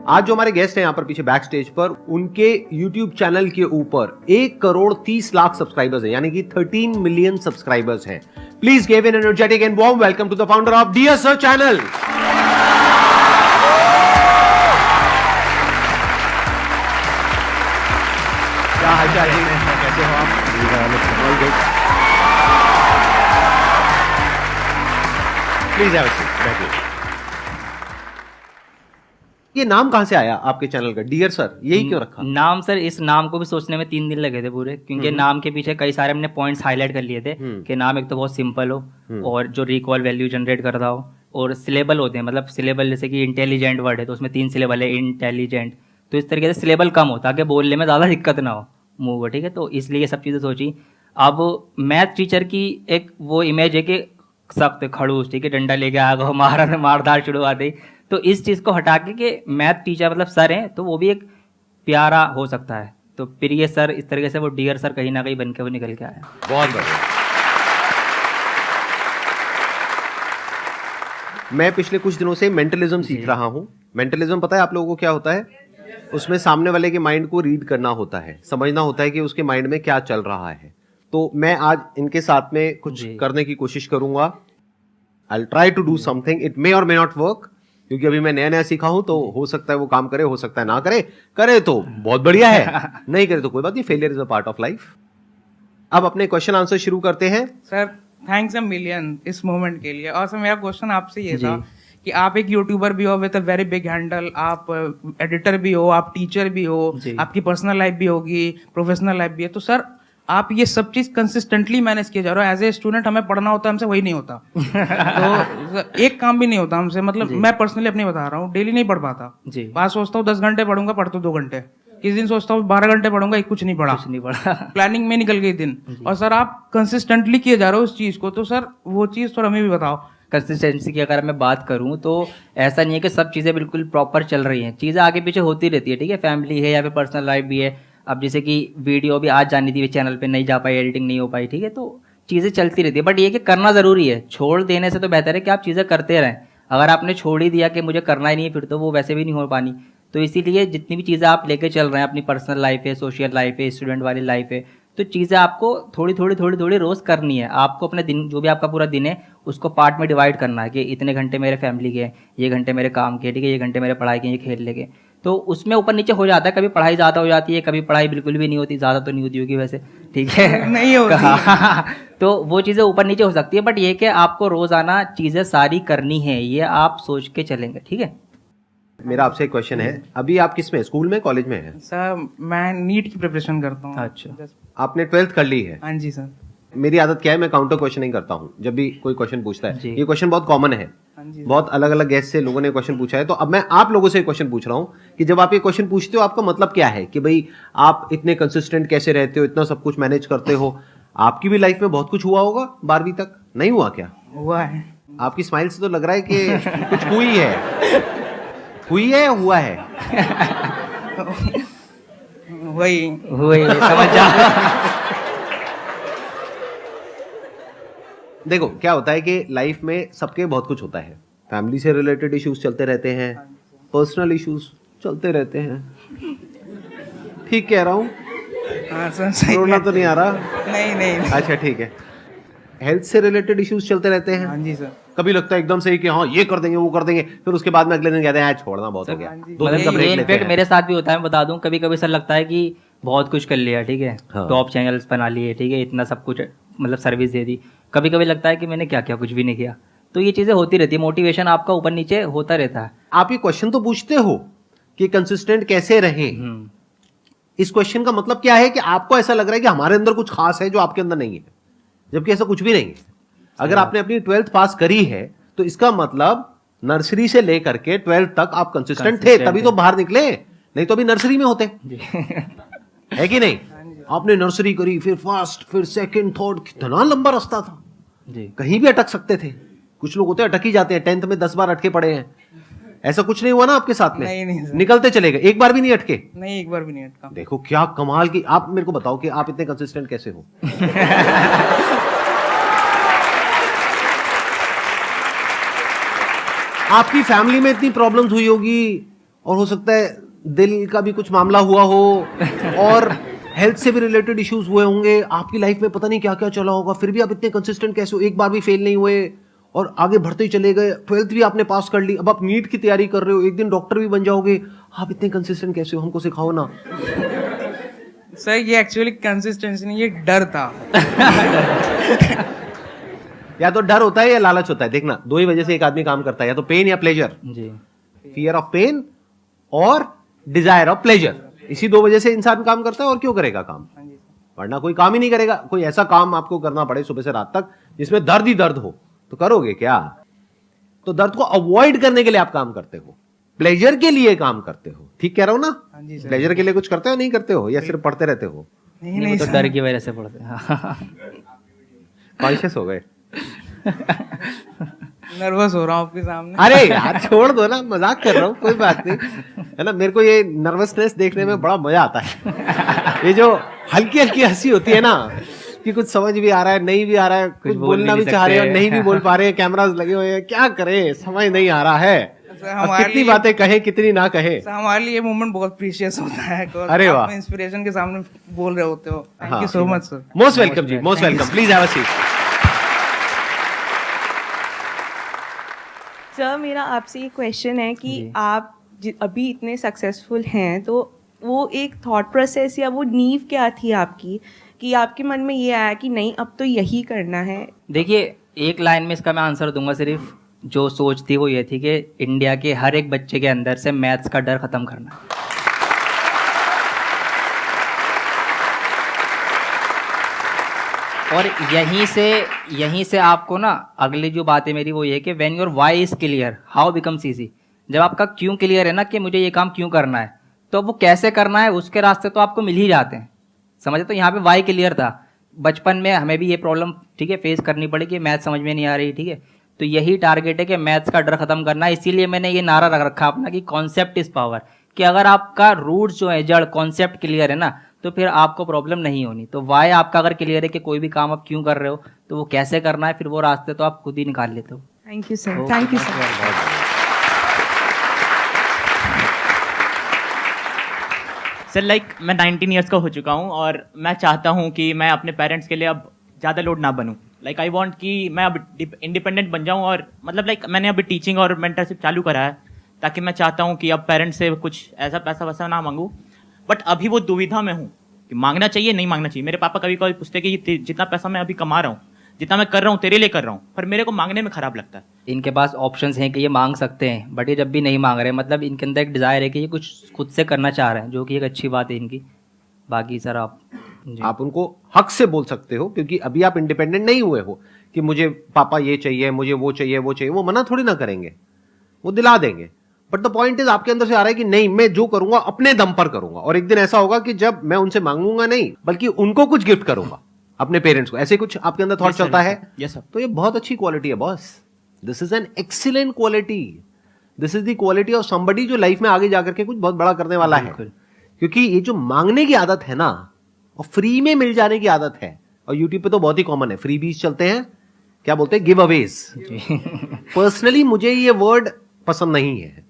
आज जो हमारे गेस्ट हैं यहाँ पर पीछे बैक स्टेज पर, उनके YouTube चैनल के ऊपर 1,30,00,000 सब्सक्राइबर्स हैं, यानी कि 13 मिलियन सब्सक्राइबर्स हैं। Please give an energetic and warm welcome to the founder of dear sir channel. क्या हालचाल है, कैसे हो आप? प्लीज हैव अ सीट, बैठिए। ये नाम कहां से आया आपके चैनल का, डियर सर, यही क्यों रखा नाम? सर इस नाम को भी सोचने में 3 दिन लगे थे पूरे, क्योंकि नाम के पीछे कई सारे हमने पॉइंट्स हाईलाइट कर लिए थे कि नाम एक तो बहुत सिंपल हो और जो रिकॉल वैल्यू जनरेट करता हो, और सिलेबल होते हैं, मतलब सिलेबल जैसे कि इंटेलिजेंट वर्ड है तो उसमें 3 सिलेबल है, इंटेलिजेंट, तो इस तरीके से सिलेबल कम हो ताकि बोलने में ज़्यादा दिक्कत ना हो मुँह को, ठीक है। तो इसलिए ये सब चीज़ें सोची। अब मैथ टीचर की एक वो इमेज है कि सख्त खड़ूस, ठीक है, डंडा लेके आ गो, मारदार शुरू आ गई। तो इस चीज़ को हटा के मैथ टीचर मतलब सर हैं तो वो भी एक प्यारा हो सकता है, तो प्रिय सर, इस तरीके से वो डियर सर कहीं ना कहीं बन के वो निकल के आया। बहुत बढ़िया। मैं पिछले कुछ दिनों से मेंटलिज्म सीख रहा हूं। मेंटलिज्म पता है आप लोगों को क्या होता है? उसमें सामने वाले के माइंड को रीड करना होता है, समझना होता है कि उसके माइंड में क्या चल रहा है। तो मैं आज इनके साथ में कुछ करने की कोशिश करूंगा। I will try to do something, it may or may not work, क्योंकि अभी मैं नया नया सीखा हूं, तो हो सकता है वो काम करे, हो सकता है ना करे। करे तो बहुत बढ़िया है, नहीं करे तो कोई बात नहीं, failure is a part of life. अब अपने क्वेश्चन आंसर शुरू करते हैं। सर थैंक्स अ मिलियन इस मोमेंट के लिए। और सर मेरा क्वेश्चन आपसे ये था कि आप एक यूट्यूबर भी हो with a very big handle, आप एडिटर भी हो, आप टीचर भी हो, आपकी पर्सनल लाइफ भी होगी, प्रोफेशनल लाइफ भी है, तो सर आप ये सब चीज कंसिस्टेंटली मैनेज किए जा रहे हो। एज ए स्टूडेंट हमें पढ़ना होता है, हमसे वही नहीं होता। तो एक काम भी नहीं होता हमसे, मतलब मैं पर्सनली अपनी बता रहा हूँ, डेली नहीं पढ़ पाता। बात सोचता हूँ 10 घंटे पढ़ूंगा, पढ़ता 2 घंटे। किस दिन सोचता हूँ 12 घंटे पढ़ूंगा, कुछ नहीं पढ़ा। प्लानिंग में निकल गई दिन। और सर आप कंसिस्टेंटली किए जा रहे हो उस चीज को, तो सर वो चीज थोड़ा हमें भी बताओ। कंसिस्टेंसी की अगर मैं बात करूं तो ऐसा नहीं है कि सब चीज़ें बिल्कुल प्रॉपर चल रही हैं, चीज़ें आगे पीछे होती रहती है, ठीक है। फैमिली है या फिर पर्सनल लाइफ भी है। अब जैसे कि वीडियो भी आज जानी थी चैनल पे, नहीं जा पाई, एडिटिंग नहीं हो पाई, ठीक है। तो चीज़ें चलती रहती है, बट ये कि करना ज़रूरी है। छोड़ देने से तो बेहतर है कि आप चीज़ें करते रहें। अगर आपने छोड़ ही दिया कि मुझे करना ही नहीं है, फिर तो वो वैसे भी नहीं हो पानी। तो इसीलिए जितनी भी चीज़ें आप लेके चल रहे हैं, अपनी पर्सनल लाइफ है, सोशल लाइफ है, स्टूडेंट वाली लाइफ है, तो चीज़ें आपको थोड़ी थोड़ी रोज़ करनी है। आपको अपने दिन, जो भी आपका पूरा दिन है, उसको पार्ट में डिवाइड करना है कि इतने घंटे मेरे फैमिली के, ये घंटे मेरे काम के, ठीक है, ये घंटे मेरे पढ़ाई के, ये खेलने के। तो उसमें ऊपर नीचे हो जाता है, कभी पढ़ाई ज़्यादा हो जाती है, कभी पढ़ाई बिल्कुल भी नहीं होती। ज़्यादा तो नहीं होती होगी वैसे, ठीक है, नहीं होती। तो वो चीज़ें ऊपर नीचे हो सकती है, बट ये कि आपको रोज़ाना चीज़ें सारी करनी है, ये आप सोच के चलेंगे, ठीक है। मेरा आपसे एक क्वेश्चन है, अभी आप किस में, स्कूल में, कॉलेज में है? सर मैं नीट की प्रिपरेशन करता हूँ। अच्छा, आपने 12th कर ली है? हाँ जी सर। मेरी आदत क्या है, मैं काउंटर क्वेश्चनिंग करता हूँ जब भी कोई क्वेश्चन पूछता है। ये क्वेश्चन बहुत कॉमन है, बहुत अलग अलग गेस्ट से लोगों ने क्वेश्चन पूछा है। तो अब मैं आप लोगों से क्वेश्चन पूछ रहा हूँ कि जब आप ये क्वेश्चन पूछते हो, आपका मतलब क्या है कि भाई आप इतने कंसिस्टेंट कैसे रहते हो, इतना सब कुछ मैनेज करते हो? आपकी भी लाइफ में बहुत कुछ हुआ होगा 12वीं तक, नहीं हुआ क्या? हुआ है। आपकी स्माइल से तो लग रहा है कि कुछ हुई है। हुई है या हुआ है? वही समझ जा। देखो क्या होता है कि लाइफ में सबके बहुत कुछ होता है। फैमिली से रिलेटेड इश्यूज चलते रहते हैं, पर्सनल इश्यूज चलते रहते हैं। ठीक कह रहा हूँ? हाँ सर, सही। रोना तो नहीं आ रहा? नहीं। अच्छा ठीक है। हेल्थ से रिलेटेड इश्यूज चलते रहते हैं। हाँ जी सर। कभी लगता है एकदम सही कि हाँ ये कर देंगे, वो कर देंगे, फिर उसके बाद में अगले दिन कहते हैं छोड़ना बहुत हो गया, 2 दिन का ब्रेक लेते हैं। मेरे साथ भी होता है, मैं बता दूं, कभी कभी सर लगता है कि बहुत कुछ कर लिया, ठीक है, टॉप चैनल्स बना लिए, ठीक है, इतना सब कुछ मतलब सर्विस दे दी। कभी कभी लगता है कि मैंने क्या किया, कुछ भी नहीं किया। तो ये चीज़ें होती रहती है, मोटिवेशन आपका ऊपर नीचे होता रहता है। आप ये क्वेश्चन तो पूछते हो कि कंसिस्टेंट कैसे रहें। इस क्वेश्चन का मतलब क्या है कि आपको ऐसा लग रहा है कि हमारे अंदर कुछ खास है जो आपके अंदर नहीं है, जबकि ऐसा कुछ भी नहीं है। अगर आपने अपनी 12th पास करी है तो इसका मतलब नर्सरी से लेकर के 12th तक आप कंसिस्टेंट थे, तभी तो बाहर निकले, नहीं तो अभी नर्सरी में होते। है कि नहीं? आपने नर्सरी करी, फिर फर्स्ट, फिर सेकंड, थर्ड, कितना लंबा रास्ता था जी। कहीं भी अटक सकते थे। कुछ लोग होते हैं अटक ही जाते हैं, 10th में 10 बार अटके पड़े हैं। ऐसा कुछ नहीं हुआ ना आपके साथ में? नहीं निकलते चले गए, एक बार भी नहीं अटके? नहीं, एक बार भी नहीं अटका। देखो क्या कमाल की। आप मेरे को बताओ कि आप इतने कंसिस्टेंट कैसे हो? आपकी फैमिली में इतनी प्रॉब्लम्स हुई होगी और हो सकता है दिल का भी कुछ मामला हुआ हो और हेल्थ से भी रिलेटेड इश्यूज हुए होंगे, आपकी लाइफ में पता नहीं क्या क्या चला होगा, फिर भी आप इतने कंसिस्टेंट कैसे हो, एक बार भी फेल नहीं हुए और आगे बढ़ते ही चले गए, 12th भी आपने पास कर ली, अब आप नीट की तैयारी कर रहे हो, एक दिन डॉक्टर भी बन जाओगे, आप इतने कंसिस्टेंट कैसे हो, हमको सिखाओ ना। सर ये एक्चुअली कंसिस्टेंसी नहीं, ये डर था। या तो डर होता है या लालच होता है, देखना दो ही वजह से एक आदमी काम करता है, या तो पेन या प्लेजर, जी, फियर ऑफ पेन और डिजायर ऑफ प्लेजर, इसी दो वजह से इंसान काम करता है, और क्यों करेगा काम, वरना कोई काम ही नहीं करेगा। कोई ऐसा काम आपको करना पड़े सुबह से रात तक जिसमें दर्द ही दर्द हो, तो करोगे क्या? तो दर्द को अवॉइड करने के लिए आप काम करते हो, प्लेजर के लिए काम करते हो, ठीक कह रहा हूं ना? प्लेजर के लिए कुछ करते हो नहीं करते हो, या सिर्फ पढ़ते रहते हो? नहीं तो डर की वजह से पढ़ते हैं। कॉन्शियस हो गए? नर्वस हो रहा हूँ आपके सामने। अरे यार छोड़ दो ना, मजाक कर रहा हूँ, कोई बात नहीं है ना। मेरे को ये नर्वसनेस देखने में बड़ा मजा आता है, ये जो हल्की हल्की हंसी होती है ना, कि कुछ समझ भी आ रहा है नहीं भी आ रहा है, कुछ बोलना भी चाह रहे हैं और नहीं भी बोल पा रहे हैं, कैमरास लगे हुए हैं, क्या करें समझ नहीं आ रहा है, कितनी बातें कहे कितनी ना कहे। हमारे लिए मोमेंट बहुत प्रीशियस होता है। अरे वाह, इंस्पिरेशन के सामने बोल रहे होते हो। Thank you so much sir. Most welcome जी, most welcome, please have a seat. Sir मेरा आपसे ये क्वेश्चन है कि आप अभी इतने सक्सेसफुल हैं, तो वो एक थॉट प्रोसेस या वो नींव क्या थी आपकी कि आपके मन में ये आया कि नहीं अब तो यही करना है? देखिए, एक लाइन में इसका मैं आंसर दूंगा, सिर्फ जो सोच थी वो ये थी कि इंडिया के हर एक बच्चे के अंदर से मैथ्स का डर खत्म करना। और यहीं से आपको ना अगली जो बात है मेरी वो ये कि when your why is clear how becomes easy. जब आपका क्यों क्लियर है ना कि मुझे ये काम क्यों करना है, तो वो कैसे करना है उसके रास्ते तो आपको मिल ही जाते हैं, समझे? तो यहाँ पे वाई क्लियर था। बचपन में हमें भी ये प्रॉब्लम ठीक है फेस करनी पड़ी कि मैथ समझ में नहीं आ रही, ठीक है, तो यही टारगेट है कि मैथ्स का डर खत्म करना है। इसीलिए मैंने ये नारा रख रखा अपना कि कॉन्सेप्ट इज पावर, कि अगर आपका रूट जो है जड़ कॉन्सेप्ट क्लियर है ना, तो फिर आपको प्रॉब्लम नहीं होनी। तो वाई आपका अगर क्लियर है कि कोई भी काम आप क्यों कर रहे हो, तो वो कैसे करना है, फिर वो रास्ते तो आप खुद ही निकाल लेते हो। Thank you sir, thank you sir. Sir मैं 19 ईयर्स का हो चुका हूँ और मैं चाहता हूँ कि मैं अपने पेरेंट्स के लिए अब ज़्यादा लोड ना बनूँ। आई वांट कि मैं अब इंडिपेंडेंट बन जाऊँ, और मैंने अभी टीचिंग और मेंटरशिप चालू करा है, ताकि मैं चाहता हूँ कि अब पेरेंट्स से कुछ ऐसा पैसा वैसा ना मांगूँ। बट अभी वो दुविधा में हूँ कि मांगना चाहिए नहीं मांगना चाहिए। मेरे पापा कभी कभी पूछते कि जितना पैसा मैं अभी कमा रहा हूँ, जितना मैं कर रहा हूँ तेरे लिए कर रहा हूँ, पर मेरे को मांगने में खराब लगता है। इनके पास ऑप्शंस हैं कि ये मांग सकते हैं, बट ये जब भी नहीं मांग रहे, मतलब इनके अंदर एक डिज़ायर है कि ये कुछ खुद से करना चाह रहे हैं, जो कि एक अच्छी बात है इनकी। बाकी सर आप उनको हक से बोल सकते हो, क्योंकि अभी आप इंडिपेंडेंट नहीं हुए हो कि मुझे पापा ये चाहिए, मुझे वो चाहिए, वो चाहिए। वो मना थोड़ी ना करेंगे, वो दिला देंगे। बट द पॉइंट इज आपके अंदर से आ रहा है कि नहीं, मैं जो करूंगा अपने दम पर करूंगा, और एक दिन ऐसा होगा कि जब मैं उनसे मांगूंगा नहीं बल्कि उनको कुछ गिफ्ट करूंगा, अपने पेरेंट्स को। ऐसे कुछ आपके अंदर थॉट चलता है? Yes sir. तो ये बहुत अच्छी क्वालिटी है boss, this is an excellent quality, this is the quality of somebody जो लाइफ में आगे जाकर के कुछ बहुत बड़ा करने वाला है। क्योंकि ये जो मांगने की आदत है ना, और फ्री में मिल जाने की आदत है, और यूट्यूब पे तो बहुत ही कॉमन है, फ्री बीज चलते हैं, क्या बोलते हैं, गिव अवेज। पर्सनली मुझे ये वर्ड पसंद नहीं है,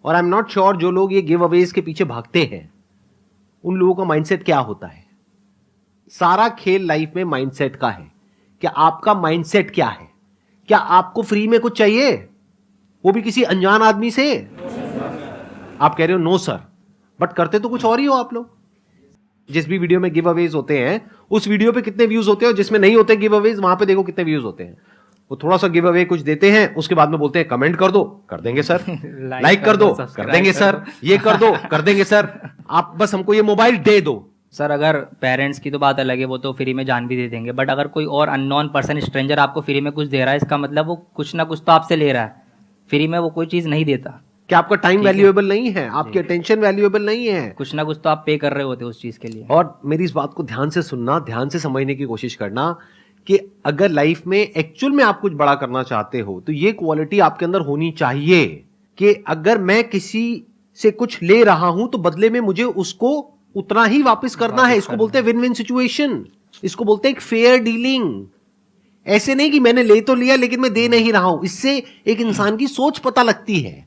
और आई एम नॉट श्योर जो लोग ये गिव अवेज के पीछे भागते हैं उन लोगों का माइंडसेट क्या होता है। सारा खेल लाइफ में माइंडसेट का है। क्या आपका माइंडसेट क्या है? क्या आपको फ्री में कुछ चाहिए, वो भी किसी अनजान आदमी से? आप कह रहे हो नो सर, बट करते तो कुछ और ही हो आप लोग। जिस भी वीडियो में गिव अवेज होते हैं उस वीडियो पे कितने व्यूज होते हैं, और जिसमें नहीं होते गिव अवेज वहां पे देखो कितने व्यूज होते हैं। वो थोड़ा सा गिव अवे कुछ देते हैं, उसके बाद में बोलते हैं कमेंट कर दो, कर देंगे सर, लाइक कर दो, कर देंगे सर, ये कर दो, कर देंगे सर, आप बस हमको ये मोबाइल दे दो। सर अगर पेरेंट्स की तो बात अलग है, वो तो फ्री में जान भी दे देंगे, बट अगर कोई और अननोन पर्सन, स्ट्रेंजर आपको फ्री में कुछ दे रहा है, इसका मतलब वो कुछ ना कुछ तो आपसे ले रहा है। फ्री में वो कोई चीज़ नहीं देता। क्या आपका टाइम वैल्यूएबल नहीं है? आपकी अटेंशन वैल्यूएबल नहीं है? कुछ ना कुछ तो आप पे कर रहे होते उस चीज़ के लिए। और मेरी इस बात को ध्यान से सुनना, ध्यान से समझने की कोशिश करना कि अगर लाइफ में एक्चुअल में आप कुछ बड़ा करना चाहते हो तो ये क्वालिटी आपके अंदर होनी चाहिए कि अगर मैं किसी से कुछ ले रहा हूं तो बदले में मुझे उसको उतना ही वापस करना है। इसको बोलते हैं विन विन सिचुएशन, इसको बोलते हैं एक फेयर डीलिंग। ऐसे नहीं कि मैंने ले तो लिया लेकिन मैं दे नहीं रहा हूं। इससे एक इंसान की सोच पता लगती है।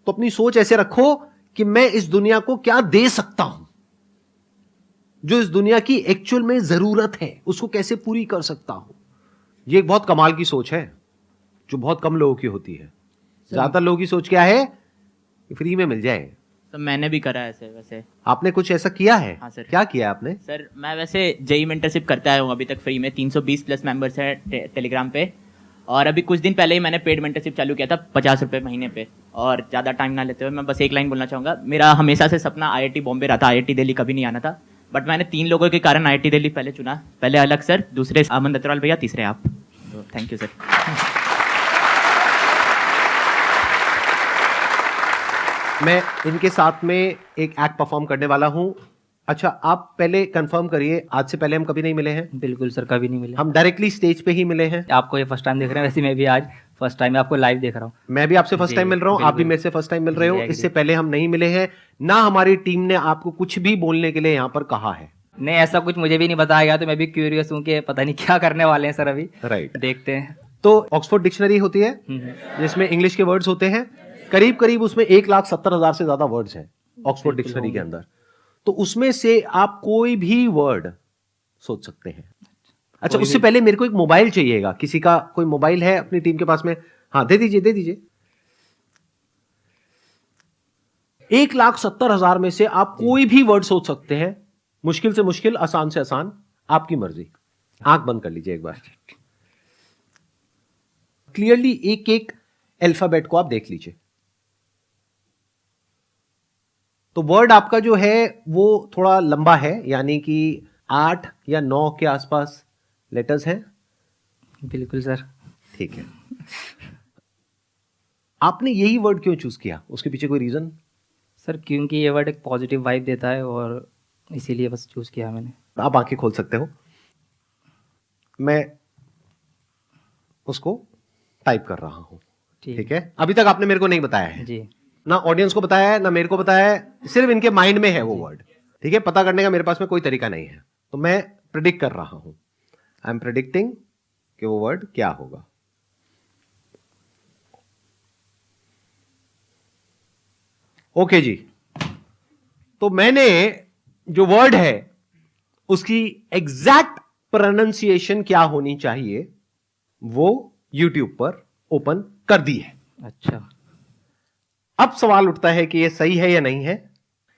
तो अपनी सोच ऐसे रखो कि मैं इस दुनिया को क्या दे सकता हूं, जो इस दुनिया की एक्चुअल में जरूरत है उसको कैसे पूरी कर सकता हूं। ये एक बहुत कमाल की सोच है जो बहुत कम लोगों की होती है। ज्यादातर लोगों की सोच क्या है कि फ्री में मिल जाए। तो मैंने भी करा है ऐसे वैसे। आपने कुछ ऐसा किया है? हाँ सर। क्या किया आपने? सर मैं वैसे जेई मेंटरशिप करता आया हूँ अभी तक फ्री में। 320 प्लस मेंबर्स हैं टेलीग्राम पे, और अभी कुछ दिन पहले ही मैंने पेड मेंटरशिप चालू किया था 50 रुपये महीने पे। और ज़्यादा टाइम ना लेते हुए मैं बस एक लाइन बोलना चाहूँगा। मेरा हमेशा से सपना IIT बॉम्बे रहा था, IIT दिल्ली कभी नहीं आना था, बट मैंने 3 लोगों के कारण IIT दिल्ली पहले चुना। पहले अलग सर, दूसरे अमन दत्तवाल भैया, तीसरे आप। तो थैंक यू सर। मैं इनके साथ में एक एक्ट परफॉर्म करने वाला हूं। अच्छा, आप पहले कंफर्म करिए, आज से पहले हम कभी नहीं मिले हैं? बिल्कुल सर, कभी नहीं मिले। हम डायरेक्टली स्टेज पे ही मिले हैं। आपको ये फर्स्ट टाइम देख रहे हैं, वैसे मैं भी आज फर्स्ट टाइम आपको लाइव देख रहा हूँ। मैं भी आपसे फर्स्ट टाइम मिल रहा हूँ, आप भी मेरे से फर्स्ट टाइम मिल रहे हो। जी, इससे पहले हम नहीं मिले हैं, ना हमारी टीम ने आपको कुछ भी बोलने के लिए यहाँ पर कहा है। नहीं, ऐसा कुछ मुझे भी नहीं बताया गया, तो मैं भी क्यूरियस हूँ कि पता नहीं क्या करने वाले हैं सर अभी। राइट, देखते हैं। तो ऑक्सफोर्ड डिक्शनरी होती है जिसमें इंग्लिश के वर्ड्स होते हैं, करीब करीब उसमें 1,70,000 से ज्यादा वर्ड्स हैं ऑक्सफोर्ड डिक्शनरी के अंदर। तो उसमें से आप कोई भी वर्ड सोच सकते हैं। अच्छा, उससे पहले मेरे को एक मोबाइल चाहिएगा। किसी का कोई मोबाइल है अपनी टीम के पास में? हाँ, दे दीजिए, दे दीजिए। 1,70,000 में से आप कोई भी वर्ड सोच सकते हैं, मुश्किल से मुश्किल, आसान से आसान, आपकी मर्जी। आंख बंद कर लीजिए एक बार, क्लियरली एक एक अल्फाबेट को आप देख लीजिए। तो वर्ड आपका जो है वो थोड़ा लंबा है, यानी कि 8 या 9 के आसपास लेटर्स हैं। बिल्कुल सर। ठीक है। आपने यही वर्ड क्यों चूज किया? उसके पीछे कोई रीजन? सर क्योंकि ये वर्ड एक पॉजिटिव वाइब देता है और इसीलिए बस चूज किया मैंने। आप आंखें खोल सकते हो, मैं उसको टाइप कर रहा हूं। ठीक है। अभी तक आपने मेरे को नहीं बताया है जी, ना, ऑडियंस को बताया है ना मेरे को बताया है, सिर्फ इनके माइंड में है वो वर्ड। ठीक है, पता करने का मेरे पास में कोई तरीका नहीं है, तो मैं प्रेडिक्ट कर रहा हूं। आई एम प्रेडिक्टिंग कि वो वर्ड क्या होगा। ओके जी, तो मैंने जो वर्ड है उसकी एग्जैक्ट प्रोनाउंसिएशन क्या होनी चाहिए वो YouTube पर ओपन कर दी है। अच्छा, अब सवाल उठता है कि ये सही है या नहीं है।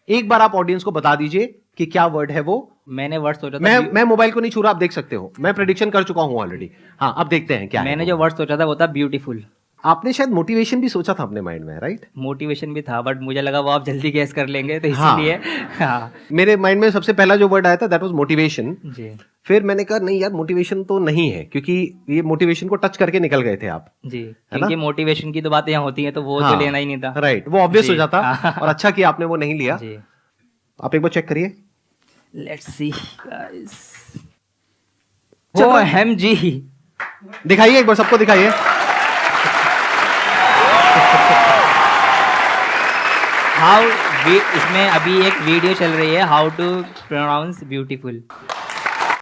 एक बार आप ऑडियंस को बता दीजिए कि क्या वर्ड है वो। मैंने वर्ड सोचा था, मैं मोबाइल को नहीं छू रहा, आप देख सकते हो, मैं प्रेडिक्शन कर चुका हूं ऑलरेडी। हाँ, अब देखते हैं क्या मैंने है जो वर्ड सोचा था वो था ब्यूटीफुल। आपने शायद मोटिवेशन भी सोचा था अपने माइंड में, राइट? मोटिवेशन भी था, बट मुझे लगा वो आप जल्दी गैस कर लेंगे, तो हाँ। इसीलिए हाँ मेरे माइंड में सबसे पहला जो वर्ड आया था दैट वाज मोटिवेशन। जी फिर मैंने कहा नहीं यार, मोटिवेशन तो नहीं है, क्योंकि ये मोटिवेशन को टच करके निकल गए थे आप। जी, क्योंकि मोटिवेशन की तो बातें यहाँ होती हैं, तो वो हाँ, तो लेना ही नहीं था। राइट, वो ऑब्वियस जी, हो जाता। हाँ। और अच्छा किया आपने वो नहीं लिया। जी, आप एक बार चेक करिए। Let's see guys. OMG, दिखाइए एक बार, सबको दिखाइए। हाउ इसमें अभी एक वीडियो चल रही है, हाउ टू प्रोनाउंस ब्यूटीफुल।